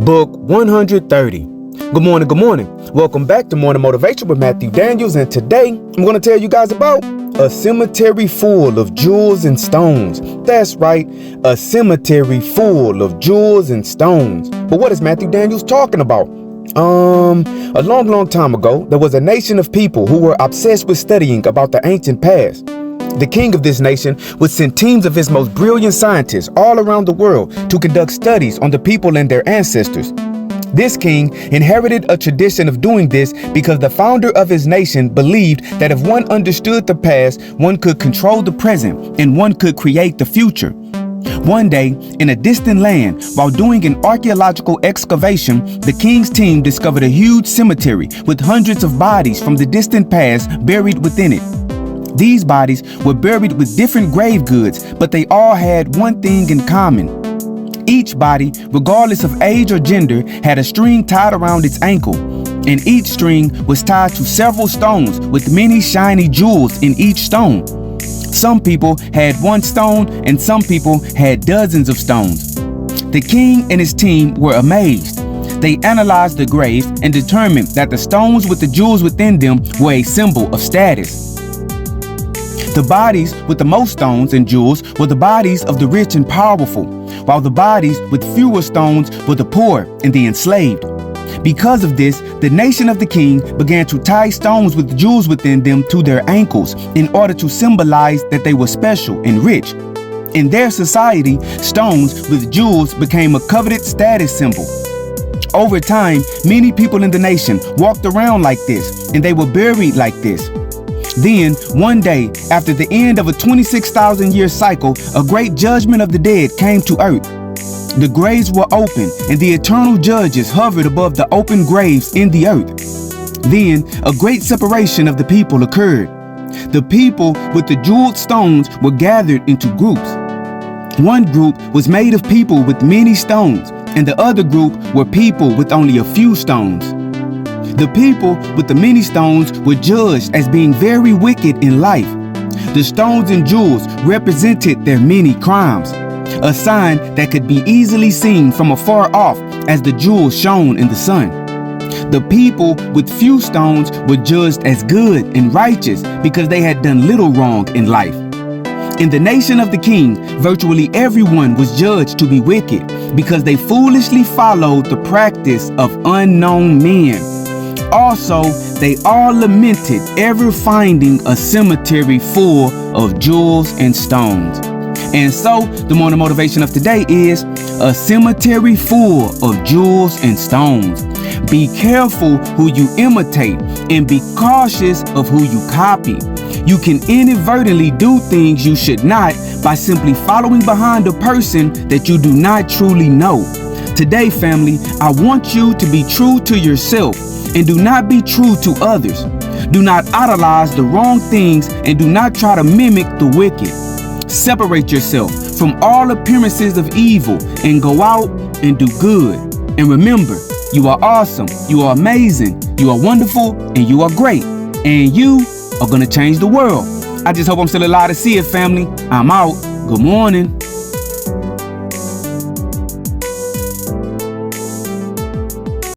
Book 130. Good morning, good morning. Welcome back to Morning Motivation with Matthew Daniels, and today I'm going to tell you guys about a cemetery full of jewels and stones. That's right, a cemetery full of jewels and stones. But what is Matthew Daniels talking about? A long time ago, there was a nation of people who were obsessed with studying about the ancient past. The king of this nation would send teams of his most brilliant scientists all around the world to conduct studies on the people and their ancestors. This king inherited a tradition of doing this because the founder of his nation believed that if one understood the past, one could control the present and one could create the future. One day, in a distant land, while doing an archaeological excavation, the king's team discovered a huge cemetery with hundreds of bodies from the distant past buried within it. These bodies were buried with different grave goods, but they all had one thing in common. Each body, regardless of age or gender, had a string tied around its ankle, and each string was tied to several stones with many shiny jewels in each stone. Some people had one stone and some people had dozens of stones. The king and his team were amazed. They analyzed the graves and determined that the stones with the jewels within them were a symbol of status. The bodies with the most stones and jewels were the bodies of the rich and powerful, while the bodies with fewer stones were the poor and the enslaved. Because of this, the nation of the king began to tie stones with jewels within them to their ankles in order to symbolize that they were special and rich. In their society, stones with jewels became a coveted status symbol. Over time, many people in the nation walked around like this, and they were buried like this. Then, one day, after the end of a 26,000-year cycle, a great judgment of the dead came to earth. The graves were open, and the eternal judges hovered above the open graves in the earth. Then, a great separation of the people occurred. The people with the jeweled stones were gathered into groups. One group was made of people with many stones, and the other group were people with only a few stones. The people with the many stones were judged as being very wicked in life. The stones and jewels represented their many crimes, a sign that could be easily seen from afar off as the jewels shone in the sun. The people with few stones were judged as good and righteous because they had done little wrong in life. In the nation of the king, virtually everyone was judged to be wicked because they foolishly followed the practice of unknown men. Also, they all lamented ever finding a cemetery full of jewels and stones. And so, the morning motivation of today is a cemetery full of jewels and stones. Be careful who you imitate and be cautious of who you copy. You can inadvertently do things you should not by simply following behind a person that you do not truly know. Today, family, I want you to be true to yourself and do not be true to others. Do not idolize the wrong things and do not try to mimic the wicked. Separate yourself from all appearances of evil and go out and do good. And remember, you are awesome, you are amazing, you are wonderful, and you are great. And you are gonna change the world. I just hope I'm still alive to see it, family. I'm out. Good morning.